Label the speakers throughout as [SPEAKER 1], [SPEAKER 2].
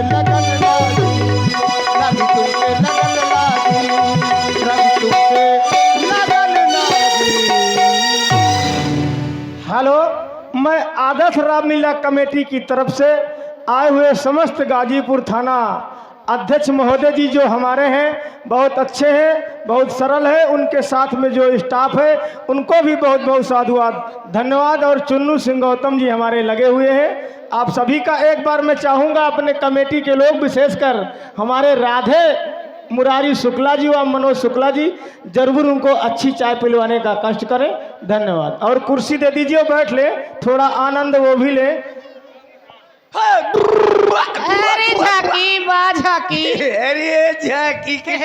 [SPEAKER 1] लगन लागी, रवि तुमसे लगन लागी, रवि तुमसे लगन लागी। हेलो, मैं आदर्श रामलीला कमेटी की तरफ से आए हुए समस्त गाजीपुर थाना अध्यक्ष महोदय जी जो हमारे हैं बहुत अच्छे हैं, बहुत सरल है, उनके साथ में जो स्टाफ है उनको भी बहुत बहुत साधुवाद धन्यवाद। और चुन्नू सिंह गौतम जी हमारे लगे हुए हैं। आप सभी का एक बार मैं चाहूँगा अपने कमेटी के लोग विशेषकर हमारे राधे मुरारी शुक्ला जी व मनोज शुक्ला जी जरूर उनको अच्छी चाय पिलवाने का कष्ट करें। धन्यवाद। और कुर्सी दे दीजिए, बैठ ले, थोड़ा आनंद वो भी ले।
[SPEAKER 2] अरे झाकी बा झाकी,
[SPEAKER 3] अरे झाकी की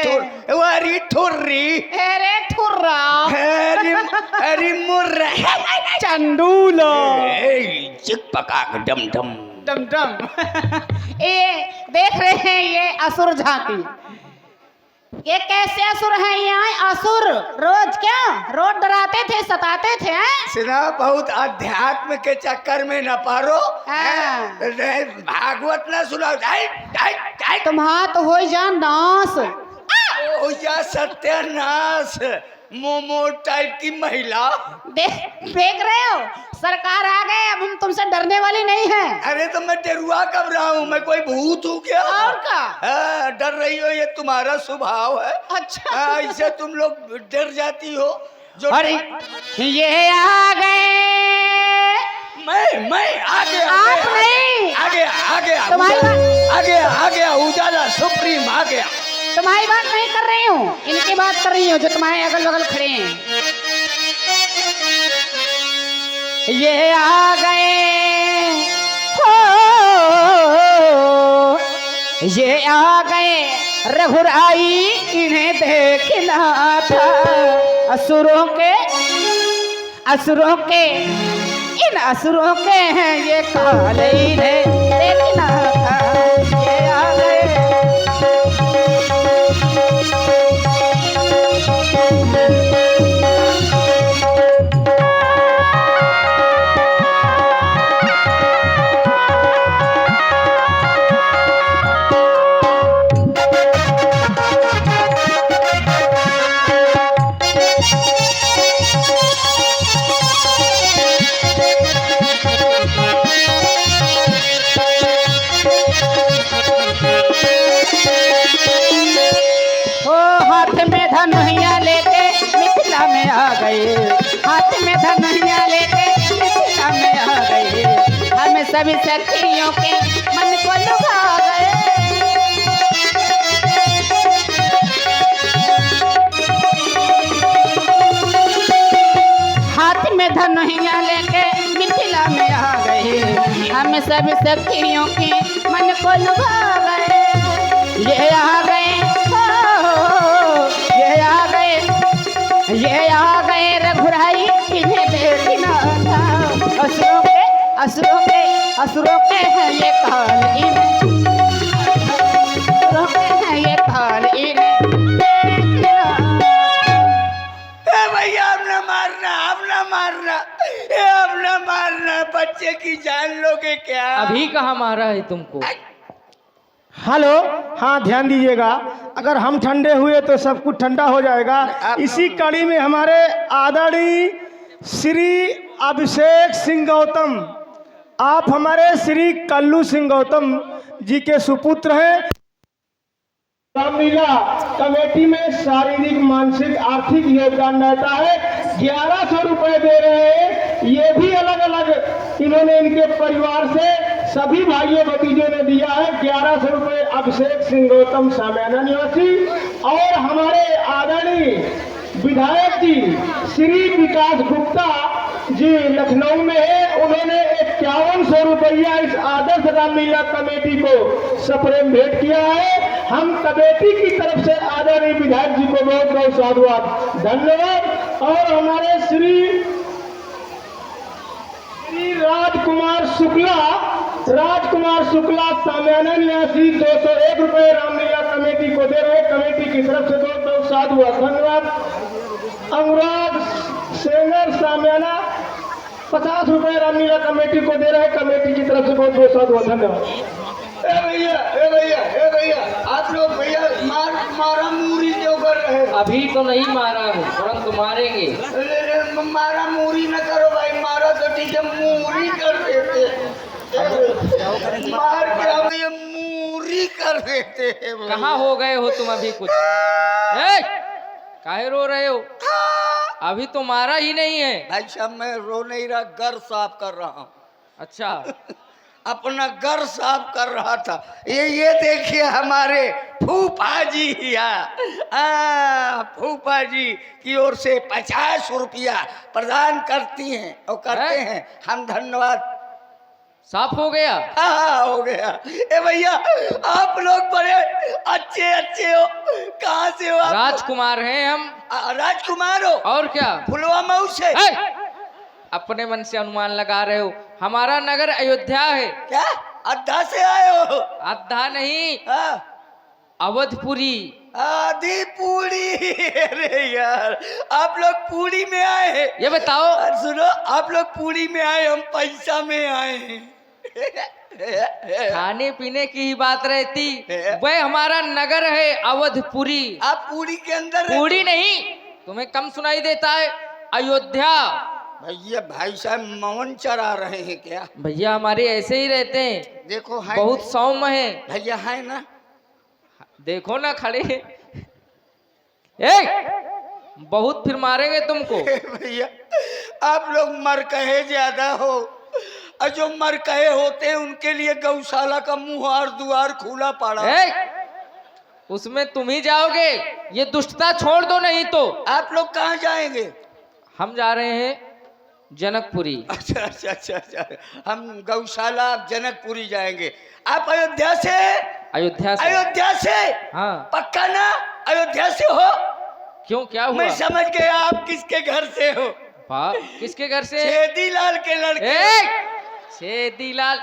[SPEAKER 3] वारी ठुर्री,
[SPEAKER 2] अरे ठुर्रा,
[SPEAKER 3] अरे मुर्रा,
[SPEAKER 2] चंदूलो,
[SPEAKER 3] चिक पका डम डम
[SPEAKER 2] डम डम। ये देख रहे हैं ये असुर झाकी, ये कैसे असुर हैं? यहाँ असुर रोज क्या रोज डराते थे, सताते थे।
[SPEAKER 3] सुना, बहुत अध्यात्म के चक्कर में न पारो। भागवत न सुना।
[SPEAKER 2] तुम्हारा तो हो जा नाश,
[SPEAKER 3] हो जा सत्यानाश। मोमो टाइप की महिला
[SPEAKER 2] देख रहे हो, सरकार आ गए, अब हम तुमसे डरने वाली नहीं है।
[SPEAKER 3] अरे तो मैं डरुआ कब रहा हूँ? मैं कोई भूत हूँ क्या?
[SPEAKER 2] और का
[SPEAKER 3] डर रही हो, ये तुम्हारा स्वभाव है।
[SPEAKER 2] अच्छा,
[SPEAKER 3] ऐसे तुम लोग डर जाती हो जो।
[SPEAKER 2] अरे ये आ गए,
[SPEAKER 3] मैं आगे
[SPEAKER 2] आप नहीं,
[SPEAKER 3] आगे आगे
[SPEAKER 2] तुम्हारी
[SPEAKER 3] आगे आगे उजाला सुप्रीम आ गया।
[SPEAKER 2] तुम्हारी बात नहीं कर रही हूँ, इनकी बात कर रही हूँ जो तुम्हारे अगल बगल खड़े हैं। ये आ गए हो, ये आ गए रघुराई, इन्हें देखना था असुरों के, असुरों के, इन असुरों के हैं ये काल, इन्हें देखना था। ये आ गए धनुहिया लेके मिथिला में आ गए, हाथ में धनुहिया लेके मिथिला में आ गए, हम सभी सखियों के मन को लुभा गए। हाथ में धनुहिया लेके मिथिला में आ गए, हम सभी सखियों के मन को लुभा गए। ये आ गए, ये आ गए रघुराई, इन्हें देखना था असुरों के, असुरों के, असुरों के हैं ये काल, असुरों के हैं ये काल, इन्हें देखना।
[SPEAKER 3] भैया अब न मारना, अब न मारना, अब न मारना, बच्चे की जान लोगे क्या?
[SPEAKER 4] अभी कहाँ मारा है तुमको?
[SPEAKER 1] हेलो, हाँ ध्यान दीजिएगा, अगर हम ठंडे हुए तो सब कुछ ठंडा हो जाएगा। इसी कड़ी में हमारे आदरणीय श्री अभिषेक सिंह गौतम, आप हमारे श्री कल्लू सिंह गौतम जी के सुपुत्र हैं। रामलीला कमेटी में शारीरिक मानसिक आर्थिक योगदान रहता है, 1100 रुपए दे रहे हैं। ये भी अलग अलग इन्होंने इनके परिवार से सभी भाइयों भतीजों ने दिया है 1100 रुपए। अभिषेक सिंह गौतम सामियाना निवासी और हमारे आदरणीय विधायक जी श्री विकास गुप्ता जी लखनऊ में है, उन्होंने 5100 रुपया इस आदर्श रामलीला कमेटी को सप्रेम भेंट किया है। हम कमेटी की तरफ से आदरणीय विधायक जी को बहुत बहुत साधुवाद धन्यवाद। और हमारे श्री राजकुमार शुक्ला सामियाना निवासी 201 रुपए रामलीला कमेटी को दे रहे, कमेटी की तरफ से बहुत बहुत साधुवाद धन्यवाद। अनुराग सेंगर सामियाना 50 रुपए रामलीला कमेटी को दे रहे, कमेटी की तरफ से बहुत बहुत साधुवाद धन्यवाद। भैया
[SPEAKER 4] अभी तो नहीं मारा हूँ, तुरंत मारेंगे।
[SPEAKER 3] अरे मारा मूरी न करो भाई, मारा तो ठीक है, मूरी कर देते। मार के हम ये मूरी कर देते हैं भाई।
[SPEAKER 4] कहाँ हो गए हो तुम अभी कुछ? काहे रो रहे हो? अभी तो मारा ही नहीं है।
[SPEAKER 3] भाई साहब मैं रो नहीं रहा, घर साफ कर रहा हूँ।
[SPEAKER 4] अच्छा,
[SPEAKER 3] अपना घर साफ कर रहा था। ये देखिए हमारे फूफा जी फूफा जी की ओर से 50 रुपया प्रदान करती हैं और करते हैं हम, धन्यवाद।
[SPEAKER 4] साफ हो गया?
[SPEAKER 3] हाँ हो गया। ए भैया आप लोग बड़े अच्छे अच्छे हो, कहाँ से हो आप?
[SPEAKER 4] राजकुमार हैं हम।
[SPEAKER 3] राजकुमार हो?
[SPEAKER 4] और क्या?
[SPEAKER 3] पुलवामा से?
[SPEAKER 4] अपने मन से अनुमान लगा रहे हो। हमारा नगर अयोध्या है।
[SPEAKER 3] क्या अड्डा से आए हो?
[SPEAKER 4] अद्धा नहीं,
[SPEAKER 3] हाँ
[SPEAKER 4] अवधपुरी।
[SPEAKER 3] आधी पूरी। अरे यार आप लोग पूरी में आए हैं।
[SPEAKER 4] ये बताओ,
[SPEAKER 3] और सुनो आप लोग पूरी में आए, हम पैसा में आए हैं।
[SPEAKER 4] खाने पीने की ही बात रहती। वह हमारा नगर है अवधपुरी।
[SPEAKER 3] आप पूरी के अंदर रहते?
[SPEAKER 4] पूरी नहीं, तुम्हें कम सुनाई देता है, अयोध्या।
[SPEAKER 3] भैया भाई साहब मौन चरा रहे हैं क्या?
[SPEAKER 4] भैया हमारे ऐसे ही रहते हैं,
[SPEAKER 3] देखो है
[SPEAKER 4] बहुत सौम्य है।
[SPEAKER 3] भैया है ना,
[SPEAKER 4] देखो ना खड़े। बहुत फिर मारेंगे तुमको।
[SPEAKER 3] भैया आप लोग मर कहे ज्यादा हो, और जो मर कहे होते हैं उनके लिए गौशाला का मुहार द्वार खुला पड़ा।
[SPEAKER 4] उसमें तुम ही जाओगे, ये दुष्टता छोड़ दो, नहीं तो।
[SPEAKER 3] आप लोग कहाँ जाएंगे?
[SPEAKER 4] हम जा रहे हैं जनकपुरी।
[SPEAKER 3] अच्छा अच्छा अच्छा अच्छा, हम गौशाला आप जनकपुरी जाएंगे। आप अयोध्या से?
[SPEAKER 4] अयोध्या से।
[SPEAKER 3] अयोध्या से?
[SPEAKER 4] हाँ।
[SPEAKER 3] पक्का ना अयोध्या से हो?
[SPEAKER 4] क्यों, क्या हुआ?
[SPEAKER 3] मैं समझ गया आप किसके घर से हो।
[SPEAKER 4] किसके घर से?
[SPEAKER 3] छेदीलाल के लड़के।
[SPEAKER 4] छेदीलाल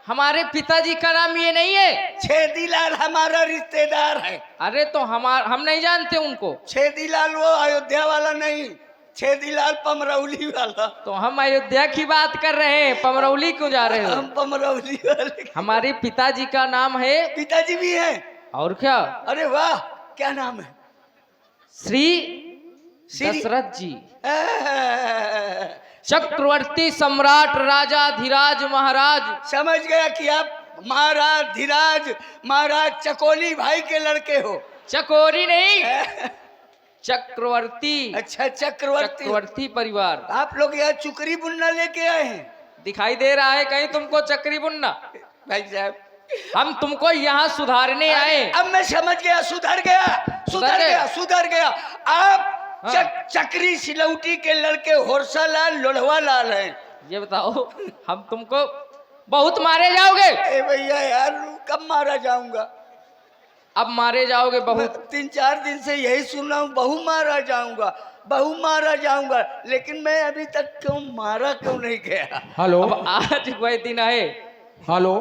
[SPEAKER 4] हमारे पिताजी का नाम ये नहीं है।
[SPEAKER 3] छेदीलाल हमारा रिश्तेदार है।
[SPEAKER 4] अरे तो हम नहीं जानते उनको।
[SPEAKER 3] छेदीलाल वो अयोध्या वाला नहीं, छेदीलाल पमरौली वाला।
[SPEAKER 4] तो हम अयोध्या की बात कर रहे हैं, पमरौली क्यों जा रहे हो?
[SPEAKER 3] हम पमरौली वाले।
[SPEAKER 4] हमारे पिताजी का नाम है।
[SPEAKER 3] पिताजी भी हैं?
[SPEAKER 4] और क्या?
[SPEAKER 3] अरे वाह, क्या नाम है?
[SPEAKER 4] श्री दशरथ जी, चक्रवर्ती सम्राट राजा धीराज महाराज।
[SPEAKER 3] समझ गया कि आप महाराज धीराज महाराज चकोली भाई के लड़के हो।
[SPEAKER 4] चकोरी नहीं, चक्रवर्ती।
[SPEAKER 3] अच्छा चक्रवर्ती
[SPEAKER 4] परिवार।
[SPEAKER 3] आप लोग यहाँ चुकरी बुन्ना लेके आए हैं?
[SPEAKER 4] दिखाई दे रहा है कहीं तुमको चक्री बुन्ना?
[SPEAKER 3] भाई साहब
[SPEAKER 4] हम तुमको यहाँ सुधारने आए।
[SPEAKER 3] अब मैं समझ गया, सुधर गया। आप चक्री सिलौटी के लड़के होरसा लाल लोढ़वा लाल हैं।
[SPEAKER 4] ये बताओ, हम तुमको बहुत मारे जाओगे।
[SPEAKER 3] ए भैया यार कब मारा जाऊंगा?
[SPEAKER 4] अब मारे जाओगे बहुत।
[SPEAKER 3] 3-4 दिन से यही सुन रहा हूँ, बहु मारा जाऊंगा, लेकिन मैं अभी तक मारा क्यों नहीं गया?
[SPEAKER 1] हेलो,
[SPEAKER 4] अब आज वह दिन है।
[SPEAKER 1] हेलो,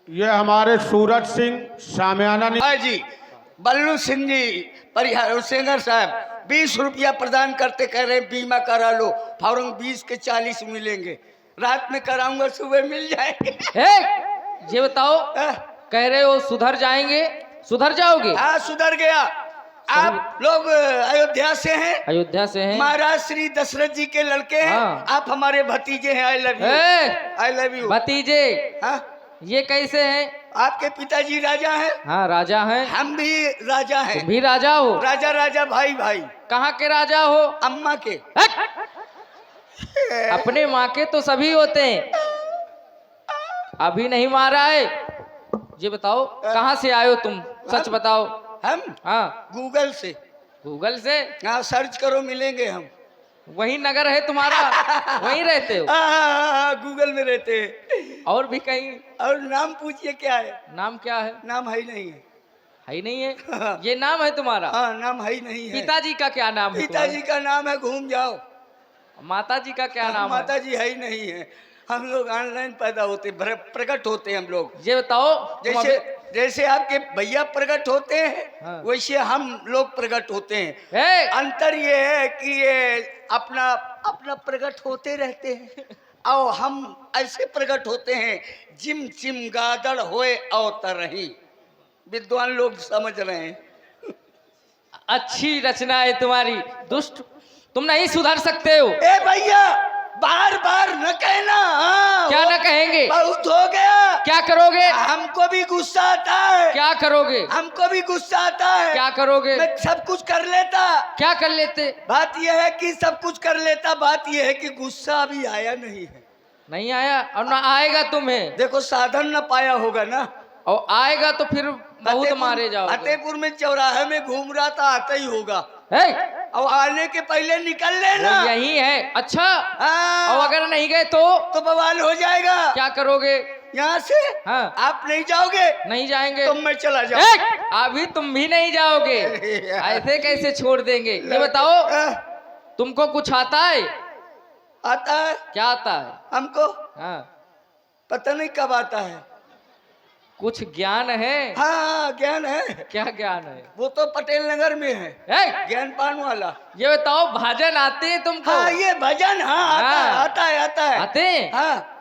[SPEAKER 1] ये हमारे सूरज सिंह शामियाना
[SPEAKER 3] हाँ जी, बल्लू सिंह जी परिहार सिंगर साहब 20 रुपया प्रदान करते, कह रहे हैं बीमा करा लो, फौरन 20 के 40 मिलेंगे। रात में कराऊंगा, सुबह मिल जाएंगे।
[SPEAKER 4] ये बताओ, कह रहे हो सुधर जाएंगे, सुधर जाओगे?
[SPEAKER 3] हाँ सुधर गया। आप लोग अयोध्या से हैं?
[SPEAKER 4] अयोध्या से हैं।
[SPEAKER 3] महाराज श्री दशरथ जी के लड़के हैं।
[SPEAKER 4] हाँ।
[SPEAKER 3] आप हमारे भतीजे हैं। I love you.
[SPEAKER 4] भतीजे?
[SPEAKER 3] हाँ?
[SPEAKER 4] ये कैसे हैं?
[SPEAKER 3] आपके पिताजी राजा हैं?
[SPEAKER 4] हाँ राजा हैं।
[SPEAKER 3] हम भी राजा हैं।
[SPEAKER 4] तुम भी राजा हो?
[SPEAKER 3] राजा भाई।
[SPEAKER 4] कहाँ के राजा हो?
[SPEAKER 3] अम्मा के।
[SPEAKER 4] अपने माँ के तो सभी होते हैं। अभी नहीं मारा है। ये बताओ कहाँ से आए हो तुम, सच बताओ।
[SPEAKER 3] हम?
[SPEAKER 4] हाँ।
[SPEAKER 3] गूगल से।
[SPEAKER 4] गूगल से?
[SPEAKER 3] हाँ सर्च करो, मिलेंगे हम।
[SPEAKER 4] वही नगर है तुम्हारा? वहीं रहते हो?
[SPEAKER 3] गूगल में रहते हैं।
[SPEAKER 4] और भी कहीं?
[SPEAKER 3] और नाम पूछिए क्या है?
[SPEAKER 4] नाम क्या है?
[SPEAKER 3] नाम है नहीं है।
[SPEAKER 4] है नहीं है? ये नाम है तुम्हारा?
[SPEAKER 3] हाँ नाम है नहीं है।
[SPEAKER 4] पिताजी का क्या नाम है?
[SPEAKER 3] पिताजी का नाम है घूम जाओ।
[SPEAKER 4] माता जी का क्या नाम है?
[SPEAKER 3] माता जी है ही नहीं है। हम लोग ऑनलाइन पैदा होते, प्रकट होते हम लोग।
[SPEAKER 4] ये बताओ,
[SPEAKER 3] जैसे आपके भैया प्रकट होते हैं,
[SPEAKER 4] हाँ।
[SPEAKER 3] वैसे हम लोग प्रकट होते हैं। अंतर ये है कि ये अपना प्रकट होते रहते हैं और हम ऐसे प्रकट होते हैं, जिम चिम गादड़ होए अवतरही। विद्वान लोग समझ रहे हैं।
[SPEAKER 4] अच्छी रचना है तुम्हारी, दुष्ट तुम नहीं सुधर सकते हो।
[SPEAKER 3] ए भैया बार बार न कहना। हाँ,
[SPEAKER 4] क्या न कहेंगे?
[SPEAKER 3] बहुत हो गया।
[SPEAKER 4] क्या करोगे?
[SPEAKER 3] हमको भी गुस्सा आता है।
[SPEAKER 4] क्या करोगे?
[SPEAKER 3] हमको भी गुस्सा आता है।
[SPEAKER 4] क्या करोगे?
[SPEAKER 3] मैं सब कुछ कर लेता।
[SPEAKER 4] क्या कर लेते?
[SPEAKER 3] बात यह है कि सब कुछ कर लेता, बात यह है कि गुस्सा अभी आया नहीं है।
[SPEAKER 4] नहीं आया और ना आएगा तुम्हें।
[SPEAKER 3] देखो साधन न पाया होगा ना,
[SPEAKER 4] और आएगा तो फिर बहुत
[SPEAKER 3] फतेहपुर-
[SPEAKER 4] मारे जाओगे।
[SPEAKER 3] फतेहपुर में चौराहे में घूम रहा था, आता ही होगा।
[SPEAKER 4] है?
[SPEAKER 3] और आने के पहले निकल लेना।
[SPEAKER 4] वो यही है। अच्छा,
[SPEAKER 3] हाँ,
[SPEAKER 4] और अगर नहीं गए तो
[SPEAKER 3] तो बवाल हो जाएगा।
[SPEAKER 4] क्या करोगे?
[SPEAKER 3] यहाँ से
[SPEAKER 4] हाँ।
[SPEAKER 3] आप नहीं जाओगे
[SPEAKER 4] नहीं जाएंगे
[SPEAKER 3] तो मैं चला
[SPEAKER 4] ए,
[SPEAKER 3] जाऊंगा।
[SPEAKER 4] अभी तुम भी नहीं जाओगे।
[SPEAKER 3] अरे यार।
[SPEAKER 4] ऐसे कैसे छोड़ देंगे? ये बताओ, तुमको कुछ आता है?
[SPEAKER 3] आता है
[SPEAKER 4] क्या आता है?
[SPEAKER 3] हमको,
[SPEAKER 4] हाँ,
[SPEAKER 3] पता नहीं कब आता है।
[SPEAKER 4] कुछ ज्ञान है?
[SPEAKER 3] हाँ ज्ञान है,
[SPEAKER 4] क्या ज्ञान है?
[SPEAKER 3] वो तो पटेल नगर में है,
[SPEAKER 4] ए,
[SPEAKER 3] ज्ञान पान वाला।
[SPEAKER 4] ये बताओ, भजन आते हैं तुमको?
[SPEAKER 3] हाँ ये भजन, हाँ आता है,
[SPEAKER 4] हाँ।
[SPEAKER 3] आता है, आता है।
[SPEAKER 4] आते हैं?
[SPEAKER 3] हाँ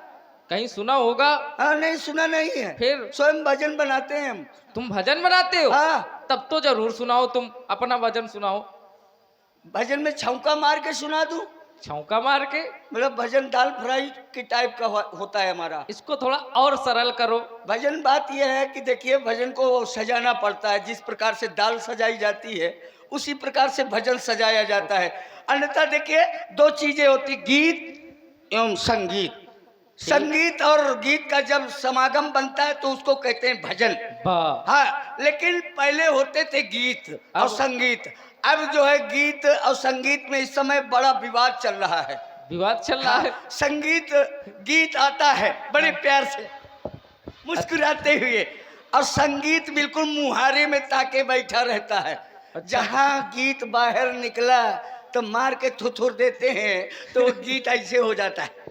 [SPEAKER 4] कहीं सुना होगा?
[SPEAKER 3] हाँ, नहीं सुना नहीं है।
[SPEAKER 4] फिर?
[SPEAKER 3] स्वयं भजन बनाते हैं हम।
[SPEAKER 4] तुम भजन बनाते हो?
[SPEAKER 3] हाँ
[SPEAKER 4] तब तो जरूर सुनाओ, तुम अपना भजन सुनाओ।
[SPEAKER 3] भजन में छौका मार के सुना दूं?
[SPEAKER 4] छौका मार के?
[SPEAKER 3] मतलब भजन दाल फ्राई के टाइप का होता है हमारा
[SPEAKER 4] इसको थोड़ा और सरल करो।
[SPEAKER 3] भजन। बात यह है कि देखिए भजन को सजाना पड़ता है, जिस प्रकार से दाल सजाई जाती है उसी प्रकार से भजन सजाया जाता है। अन्यथा देखिए दो चीजें होती, गीत एवं संगीत। संगीत और गीत का जब समागम बनता है तो उसको कहते हैं भजन।
[SPEAKER 4] वाह,
[SPEAKER 3] हाँ, लेकिन पहले होते थे गीत और
[SPEAKER 4] अब?
[SPEAKER 3] संगीत। अब जो है गीत और संगीत में इस समय बड़ा विवाद चल रहा है।
[SPEAKER 4] विवाद चल रहा है?
[SPEAKER 3] हाँ, संगीत गीत आता है बड़े प्यार से मुस्कुराते हुए, और संगीत बिल्कुल मुहारे में ताके बैठा रहता है।
[SPEAKER 4] अच्छा।
[SPEAKER 3] जहाँ गीत बाहर निकला तो मार के थुथुर देते हैं, तो वो गीत ऐसे हो जाता है।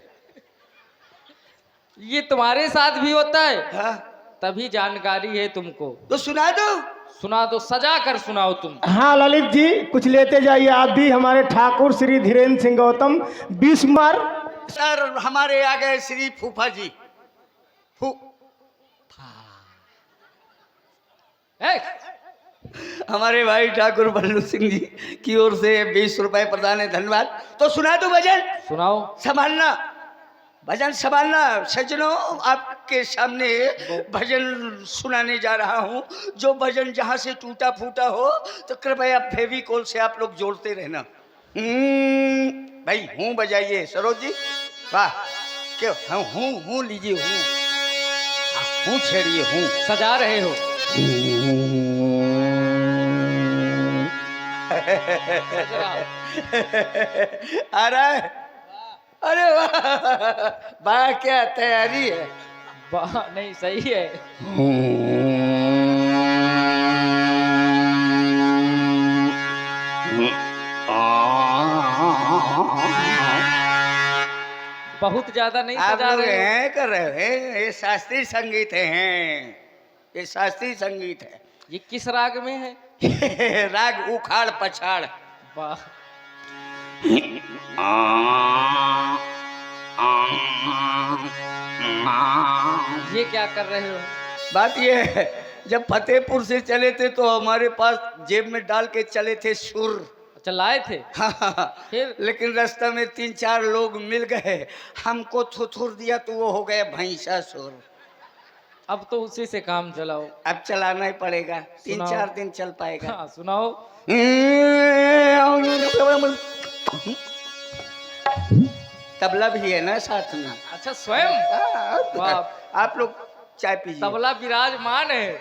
[SPEAKER 4] ये तुम्हारे साथ भी होता है?
[SPEAKER 3] हाँ,
[SPEAKER 4] तभी जानकारी है तुमको।
[SPEAKER 3] तो सुना दो।
[SPEAKER 4] सुना दो, सजा कर सुनाओ तुम।
[SPEAKER 1] हाँ ललित जी, कुछ लेते जाइए आप भी। हमारे ठाकुर श्री धीरेन्द्र सिंह गौतम 20 कुमार।
[SPEAKER 3] सर हमारे आ गए श्री फूफा जी।
[SPEAKER 4] ए,
[SPEAKER 3] हमारे भाई ठाकुर बल्लू सिंह जी की ओर से 20 रुपए प्रदान है, धन्यवाद। तो सुना दो भजन,
[SPEAKER 4] सुनाओ।
[SPEAKER 3] संभालना भजन संभालना। सज्जनों, आपके सामने भजन सुनाने जा रहा हूँ। जो भजन जहाँ से टूटा फूटा हो तो कृपया फेविकोल से आप लोग जोड़ते रहना। भाई हूँ बजाइए सरोज जी। वाह, क्यों? हाँ हूँ लीजिए, हूँ छेड़िए, हूँ
[SPEAKER 4] सजा रहे हो?
[SPEAKER 3] आ रहा है? अरे वाह वाह, क्या तैयारी है।
[SPEAKER 4] वाह, नहीं सही है। बहुत ज्यादा नहीं
[SPEAKER 3] आप
[SPEAKER 4] सजा
[SPEAKER 3] लोग
[SPEAKER 4] रहे हो।
[SPEAKER 3] हैं कर रहे हैं, ये शास्त्रीय संगीत है, ये शास्त्रीय संगीत है।
[SPEAKER 4] ये किस राग में है?
[SPEAKER 3] राग उखाड़ पछाड़।
[SPEAKER 4] वाह, ये क्या कर रहे हो?
[SPEAKER 3] बात ये है, जब फतेहपुर से चले थे तो हमारे पास जेब में डाल के चले थे सुर।
[SPEAKER 4] अच्छा, लाए थे?
[SPEAKER 3] हाँ,
[SPEAKER 4] फिर?
[SPEAKER 3] लेकिन रास्ते में 3-4 लोग मिल गए, हमको थुथुर दिया तो वो हो गया भैंसा सुर।
[SPEAKER 4] अब तो उसी से काम चलाओ।
[SPEAKER 3] अब चलाना ही पड़ेगा,
[SPEAKER 4] सुनाओ।
[SPEAKER 3] 3-4 दिन चल पाएगा।
[SPEAKER 4] हाँ, सुनाओ।
[SPEAKER 3] तबला भी है ना साथ में।
[SPEAKER 4] अच्छा, स्वयं? वाह,
[SPEAKER 3] आप लोग चाय पीजिए।
[SPEAKER 4] तबला विराजमान है।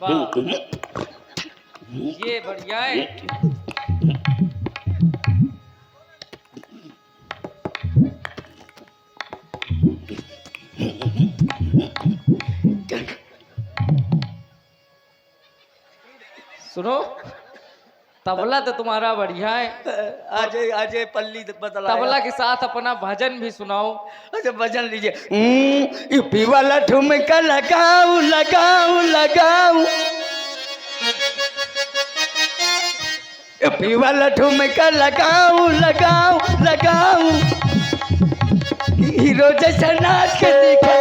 [SPEAKER 4] वाह, ये बढ़िया है। सुनो, तबला तो तुम्हारा बढ़िया है।
[SPEAKER 3] आज आज पल्ली बदला।
[SPEAKER 4] तबला के साथ अपना भजन भी सुनाओ।
[SPEAKER 3] अच्छा भजन लीजिए। यूपी वाला ठुमका लगाऊ लगाऊ लगाऊ, यूपी वाला ठुमका लगाऊ लगाऊ लगाऊ, हीरो जैसा नाच के दिखा।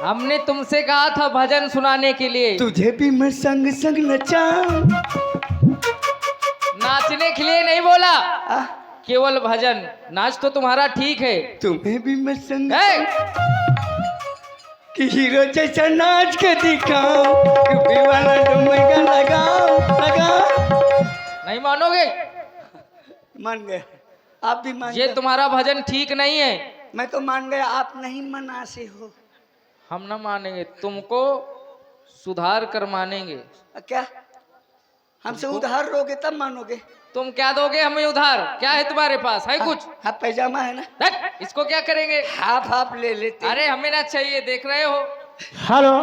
[SPEAKER 4] हमने तुमसे कहा था भजन सुनाने के लिए,
[SPEAKER 3] तुझे भी मैं संग संग नचाऊं।
[SPEAKER 4] नाचने के लिए नहीं बोला,
[SPEAKER 3] आ,
[SPEAKER 4] केवल भजन। नाच तो तुम्हारा ठीक है।
[SPEAKER 3] तुम्हें भी मैं संग
[SPEAKER 4] ए,
[SPEAKER 3] कि हीरो जैसा नाच के दिखाऊं, कि दीवाना डुमका लगाऊं लगाऊं।
[SPEAKER 4] नहीं मानोगे?
[SPEAKER 3] मान गए, आप भी मान
[SPEAKER 4] ये
[SPEAKER 3] गए।
[SPEAKER 4] तुम्हारा भजन ठीक नहीं है।
[SPEAKER 3] मैं तो मान गया, आप नहीं मना से हो।
[SPEAKER 4] हम न मानेंगे, तुमको सुधार कर मानेंगे।
[SPEAKER 3] क्या हमसे उधार लोगे तब मानोगे?
[SPEAKER 4] तुम क्या दोगे हमें उधार? क्या है तुम्हारे पास? है कुछ?
[SPEAKER 3] हाँ पैजामा है ना,
[SPEAKER 4] हट, इसको क्या करेंगे?
[SPEAKER 3] हाफ हाफ ले लेते।
[SPEAKER 4] अरे हमें ना चाहिए, देख रहे हो।
[SPEAKER 1] हेलो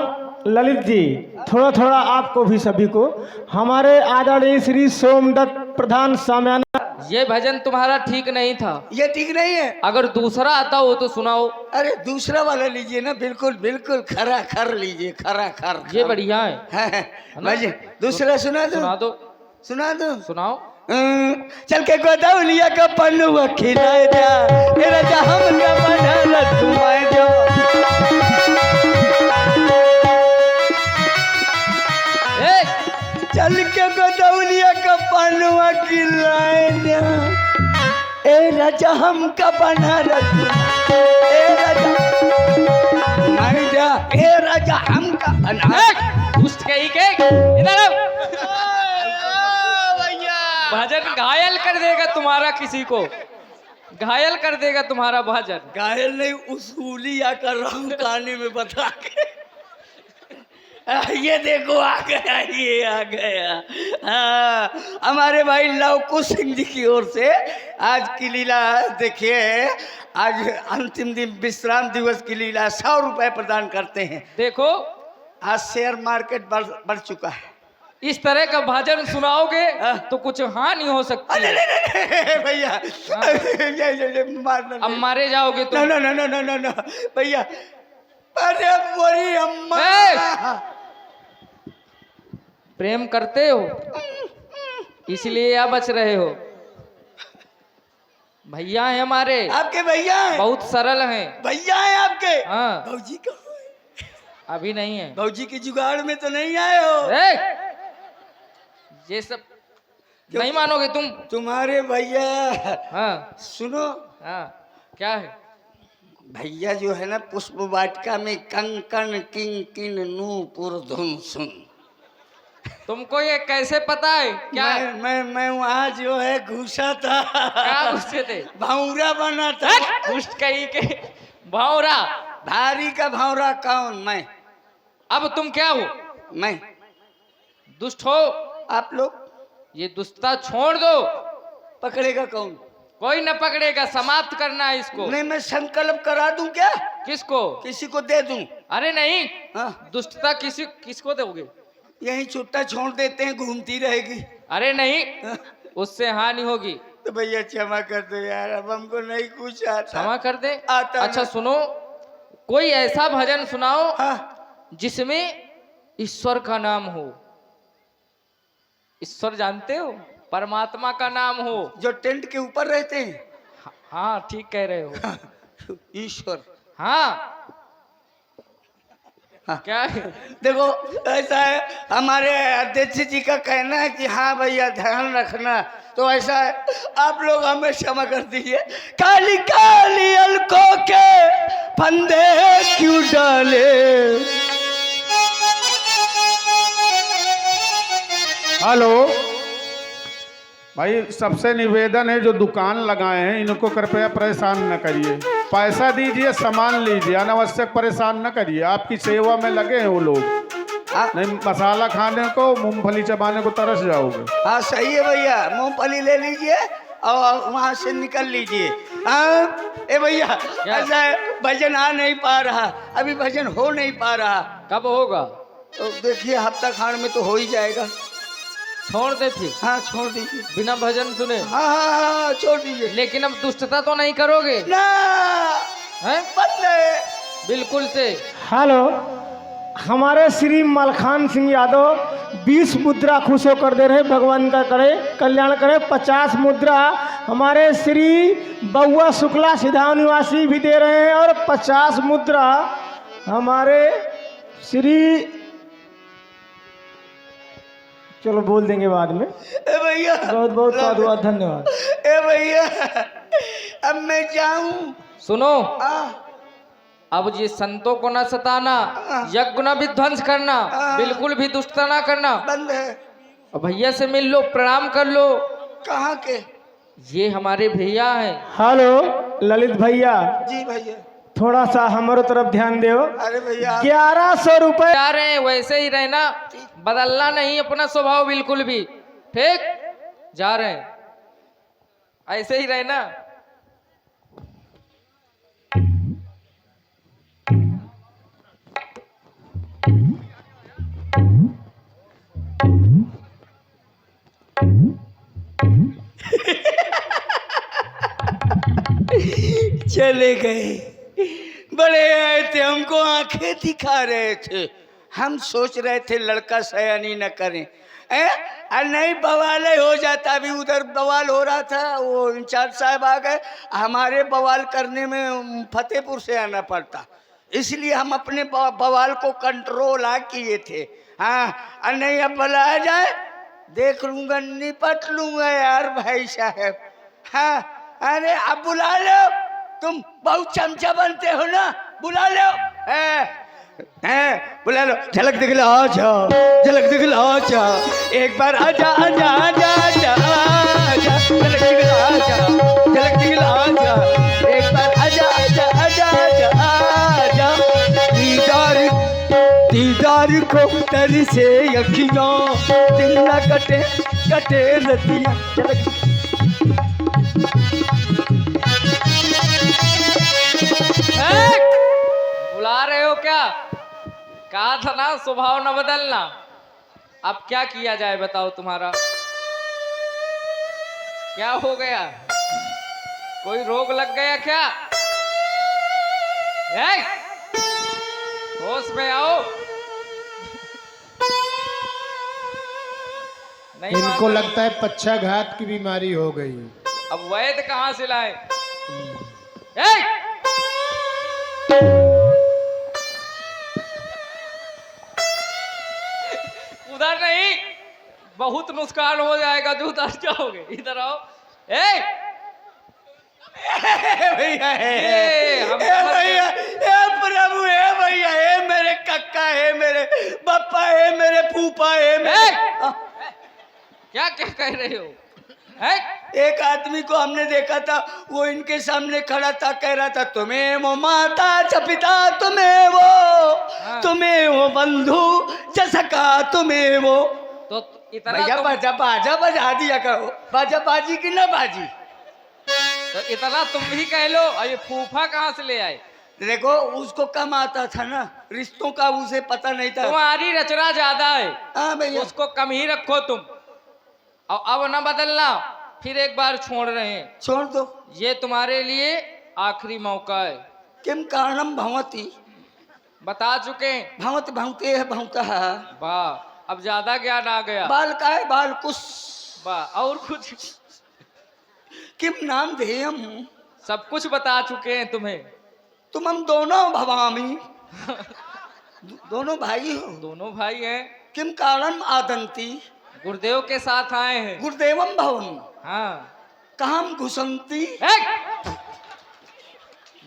[SPEAKER 1] ललित जी, थोड़ा थोड़ा आपको भी सभी को हमारे आदरणीय श्री सोमदत्त प्रधान सामयाना।
[SPEAKER 4] ये भजन तुम्हारा ठीक नहीं था।
[SPEAKER 3] ये ठीक नहीं है।
[SPEAKER 4] अगर दूसरा आता हो तो सुनाओ।
[SPEAKER 3] अरे दूसरा वाला लीजिए ना, बिल्कुल बिल्कुल खरा खर लीजिए, खरा खर।
[SPEAKER 4] ये बढ़िया है।
[SPEAKER 3] है भजन दूसरा सुना दो,
[SPEAKER 4] सुना दो,
[SPEAKER 3] सुना दो।
[SPEAKER 4] सुनाओ।
[SPEAKER 3] चल के गोदौलिया का पन्नुआ खिलाए जा, तेरा जहम का बनाना तुम्हारे जो।
[SPEAKER 4] ए,
[SPEAKER 3] चल के गोदौलिया का पन्नुआ खिलाए जा, ए राजा हम का बनाना ए राजा नहीं जा, ए राजा हम का बनाना।
[SPEAKER 4] दुष्ट कहीं के इधर आओ। भजन घायल कर देगा तुम्हारा, किसी को घायल कर देगा तुम्हारा भजन।
[SPEAKER 3] घायल नहीं, उसूलिया कर रहा हूँ कहानी में बता के। ये देखो आ गया, ये आ गया। हाँ, हमारे भाई लव कुश सिंह जी की ओर से आज की लीला देखिए। आज अंतिम दिन विश्राम दिवस की लीला 100 रुपए प्रदान करते हैं।
[SPEAKER 4] देखो,
[SPEAKER 3] आज शेयर मार्केट बढ़ चुका है।
[SPEAKER 4] इस तरह का भजन सुनाओगे तो कुछ हानि हो सकती
[SPEAKER 3] अरे
[SPEAKER 4] है।
[SPEAKER 3] नहीं भैया, ये मारना
[SPEAKER 4] अब मारे जाओगे
[SPEAKER 3] ना
[SPEAKER 4] तुम।
[SPEAKER 3] ना ना ना ना ना ना भैया। अरे बोरी अम्मा,
[SPEAKER 4] प्रेम करते हो इसलिए या बच रहे हो। भैया हैं हमारे,
[SPEAKER 3] आपके भैया हैं?
[SPEAKER 4] बहुत सरल हैं।
[SPEAKER 3] भैया हैं आपके?
[SPEAKER 4] हाँ,
[SPEAKER 3] भौजी कहाँ है?
[SPEAKER 4] अभी नहीं है।
[SPEAKER 3] भौजी की जुगाड़ में तो नहीं आए हो?
[SPEAKER 4] ए, ये सब नहीं मानोगे तुम।
[SPEAKER 3] तुम्हारे भैया,
[SPEAKER 4] हाँ
[SPEAKER 3] सुनो,
[SPEAKER 4] हाँ, क्या है?
[SPEAKER 3] भैया जो है ना पुष्प वाटिका में कंकण किन किन नूपुर धुन सुन।
[SPEAKER 4] तुमको ये कैसे पता है? क्या
[SPEAKER 3] मैं वहाँ जो है घुसा था।
[SPEAKER 4] क्या घुसे थे?
[SPEAKER 3] भावरा बना था।
[SPEAKER 4] दुष्ट कहीं के भावरा।
[SPEAKER 3] भारी का भावरा कौन? मैं।
[SPEAKER 4] अब तुम क्या हो?
[SPEAKER 3] मैं।
[SPEAKER 4] दुष्ट हो।
[SPEAKER 3] आप लोग
[SPEAKER 4] ये दुष्टता छोड़ दो।
[SPEAKER 3] पकड़ेगा कौन?
[SPEAKER 4] कोई न पकड़ेगा, समाप्त करना है इसको।
[SPEAKER 3] नहीं, मैं संकल्प करा दूं क्या?
[SPEAKER 4] किसको?
[SPEAKER 3] किसी को दे दूं?
[SPEAKER 4] अरे नहीं,
[SPEAKER 3] हाँ,
[SPEAKER 4] दुष्टता किसको दोगे?
[SPEAKER 3] यही छुट्टा छोड़ देते हैं, घूमती रहेगी।
[SPEAKER 4] अरे नहीं, उससे हानि होगी।
[SPEAKER 3] तो भैया क्षमा कर दो यार, अब हमको नहीं कुछ आता।
[SPEAKER 4] क्षमा कर दे।
[SPEAKER 3] आता
[SPEAKER 4] अच्छा
[SPEAKER 3] ना।
[SPEAKER 4] सुनो, कोई ऐसा भजन सुनाओ
[SPEAKER 3] हाँ,
[SPEAKER 4] जिसमें ईश्वर का नाम हो। ईश्वर जानते हो? परमात्मा का नाम हो।
[SPEAKER 3] जो टेंट के ऊपर रहते हैं।
[SPEAKER 4] हाँ ठीक कह रहे हो।
[SPEAKER 3] ईश्वर।
[SPEAKER 4] हाँ,
[SPEAKER 3] हाँ।
[SPEAKER 4] क्या है?
[SPEAKER 3] देखो ऐसा है, हमारे अध्यक्ष जी का कहना है कि हाँ भैया ध्यान रखना, तो ऐसा है आप लोग हमें क्षमा कर दीजिए। काली काली अलकों के फंदे क्यों डाले?
[SPEAKER 5] हेलो भाई, सबसे निवेदन है जो दुकान लगाए हैं इनको कृपया परेशान न करिए। पैसा दीजिए, सामान लीजिए, अनावश्यक परेशान न करिए। आपकी सेवा में लगे हैं वो लोग। नहीं मसाला खाने को, मूंगफली चबाने को तरस जाओगे।
[SPEAKER 3] हाँ सही है भैया, मूंगफली ले लीजिए और वहाँ से निकल लीजिए। हाँ ए भैया, ऐसा है भजन आ नहीं पा रहा, अभी भजन हो नहीं पा रहा।
[SPEAKER 4] कब होगा?
[SPEAKER 3] तो देखिए हफ्ता खान में तो हो ही जाएगा।
[SPEAKER 4] छोड़ दे फिर।
[SPEAKER 3] हाँ छोड़ दीजिए।
[SPEAKER 4] बिना भजन सुने।
[SPEAKER 3] हाँ हाँ हाँ छोड़ दीजिए।
[SPEAKER 4] लेकिन अब दुष्टता तो नहीं करोगे
[SPEAKER 3] ना,
[SPEAKER 4] हैं?
[SPEAKER 3] बदले।
[SPEAKER 4] बिल्कुल से।
[SPEAKER 1] हेलो, हमारे श्री मलखान सिंह यादव 20 मुद्रा खुश होकर दे रहे, भगवान का करे कल्याण करे। 50 मुद्रा हमारे श्री बउआ शुक्ला सिधाव निवासी भी दे रहे हैं और 50 मुद्रा हमारे श्री, चलो बोल देंगे बाद में।
[SPEAKER 3] ए भैया
[SPEAKER 1] बहुत बहुत साधुवाद, धन्यवाद।
[SPEAKER 3] ए भैया अब मैं जाऊं।
[SPEAKER 4] सुनो,
[SPEAKER 3] आ,
[SPEAKER 4] अब ये संतों को न सताना, यज्ञ न विध्वंस करना, बिल्कुल भी दुष्टता ना करना।
[SPEAKER 3] बंद है।
[SPEAKER 4] और भैया से मिल लो, प्रणाम कर लो।
[SPEAKER 3] कहाँ के?
[SPEAKER 4] ये हमारे भैया हैं।
[SPEAKER 1] हेलो ललित भैया,
[SPEAKER 3] जी भैया।
[SPEAKER 1] थोड़ा सा हमारे तरफ ध्यान दो।
[SPEAKER 3] अरे भैया
[SPEAKER 1] 1100 रुपए।
[SPEAKER 4] जा रहे हैं, वैसे ही रहना, बदलना नहीं अपना स्वभाव बिल्कुल भी। ठीक, जा रहे हैं, ऐसे ही रहना।
[SPEAKER 3] चले गए, बड़े आए थे, हमको आंखें दिखा रहे थे। हम सोच रहे थे लड़का सयानी न करें, नहीं बवाल हो जाता। अभी उधर बवाल हो रहा था, वो इंचार्ज साहब आ गए, हमारे बवाल करने में फतेहपुर से आना पड़ता, इसलिए हम अपने बवाल को कंट्रोल किए थे। हाँ, और नहीं अब बुलाया जाए देख लूंगा, निपट लूंगा यार भाई साहब। हाँ, अरे अब बुला लो, तुम बहुत चमचा बनते हो ना, बुला लो। बुला लो, झलक दिखला आजा, झलक दिखला आजा, एक बार आजा आजा आजा आजा आजा, झलक दिखला आजा, झलक दिखला आजा, एक बार आजा आजा आजा आजा आजा। दीदार दीदार को तर से अखियां, दिन ना कटे कटे रतियां।
[SPEAKER 4] बुला रहे हो क्या? कहा था ना स्वभाव न बदलना। अब क्या किया जाए बताओ, तुम्हारा क्या हो गया? कोई रोग लग गया क्या? होश में आओ। नहीं
[SPEAKER 6] इनको लगता है पक्षाघात की बीमारी हो गई।
[SPEAKER 4] अब वैद्य कहाँ से लाए? उधर नहीं, बहुत नुकसान हो जाएगा जो उधर जाओगे। इधर आओ।
[SPEAKER 3] भैया
[SPEAKER 4] हम
[SPEAKER 3] भैया, प्रभु है भैया, है मेरे कक्का, है मेरे पप्पा, है मेरे फूफा, है मेरे।
[SPEAKER 4] क्या क्या कह रहे हो?
[SPEAKER 3] एक आदमी को हमने देखा था, वो इनके सामने खड़ा था, कह रहा था तुम्हें वो माता च पिता, तुम्हें वो तुम्हें वो बंधु च सका, तुम्हें वो।
[SPEAKER 4] तो इतना
[SPEAKER 3] भैया बाजा बाजा बजा दिया करो, बाजा बाजी की ना बाजी।
[SPEAKER 4] तो इतना तुम भी कह लो। और ये फूफा कहाँ से ले आए?
[SPEAKER 3] देखो उसको कम आता था ना, रिश्तों का उसे पता नहीं था।
[SPEAKER 4] तुम्हारी रचना ज्यादा है।
[SPEAKER 3] हाँ भैया,
[SPEAKER 4] उसको कम ही रखो तुम, और अब ना बदलना। फिर एक बार छोड़ रहे हैं,
[SPEAKER 3] छोड़ दो।
[SPEAKER 4] ये तुम्हारे लिए आखिरी मौका है।
[SPEAKER 3] किम कारणम भवती,
[SPEAKER 4] बता चुके हैं।
[SPEAKER 3] भवत भवते है भवता है।
[SPEAKER 4] वाह, अब ज्यादा ज्ञान आ गया।
[SPEAKER 3] बाल का है बाल कुश,
[SPEAKER 4] वाह, और कुछ?
[SPEAKER 3] किम नाम ध्येयम,
[SPEAKER 4] सब कुछ बता चुके हैं तुम्हें।
[SPEAKER 3] तुम हम दोनों भवामी, दोनों भाई हो।
[SPEAKER 4] दोनों भाई हैं।
[SPEAKER 3] किम कारण आदंती,
[SPEAKER 4] गुरुदेव के साथ आए हैं।
[SPEAKER 3] गुरुदेवम भवन,
[SPEAKER 4] हाँ।
[SPEAKER 3] कहाँ घुसंती।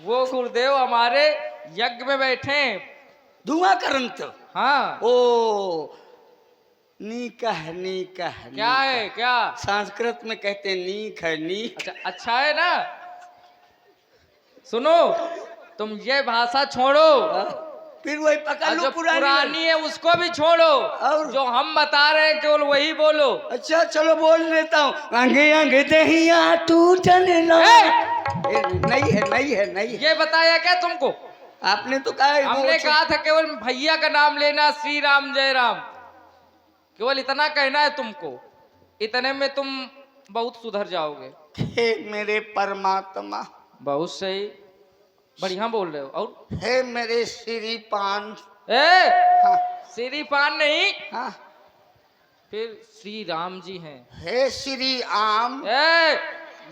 [SPEAKER 4] वो गुरुदेव हमारे यज्ञ में बैठे हैं।
[SPEAKER 3] धुआं करंत।
[SPEAKER 4] हाँ।
[SPEAKER 3] ओ नीक है, नीक है।
[SPEAKER 4] क्या है? क्या
[SPEAKER 3] संस्कृत में कहते हैं नीक है, नीक।
[SPEAKER 4] अच्छा है ना। सुनो, तुम ये भाषा छोड़ो,
[SPEAKER 3] फिर वही पकड़
[SPEAKER 4] और
[SPEAKER 3] लो,
[SPEAKER 4] जो पुरानी है उसको भी छोड़ो,
[SPEAKER 3] और
[SPEAKER 4] जो हम बता रहे हैं केवल वही बोलो।
[SPEAKER 3] अच्छा चलो बोल लेता हूँ। आंगे आंगे दहिया टूटन ना। नहीं है, नहीं है, नहीं है।
[SPEAKER 4] ये बताया क्या तुमको?
[SPEAKER 3] आपने तो कहा है,
[SPEAKER 4] हमने कहा था केवल भैया का नाम लेना, श्री राम जय राम, केवल इतना कहना है तुमको। इतने में तुम बहुत सुधर जाओगे।
[SPEAKER 3] हे मेरे परमात्मा,
[SPEAKER 4] बहुत सही, बढ़िया बोल रहे हो। और
[SPEAKER 3] हे मेरे श्री पान।
[SPEAKER 4] हाँ। श्री पान नहीं,
[SPEAKER 3] हाँ।
[SPEAKER 4] फिर श्री राम जी हैं।
[SPEAKER 3] हे श्री आम।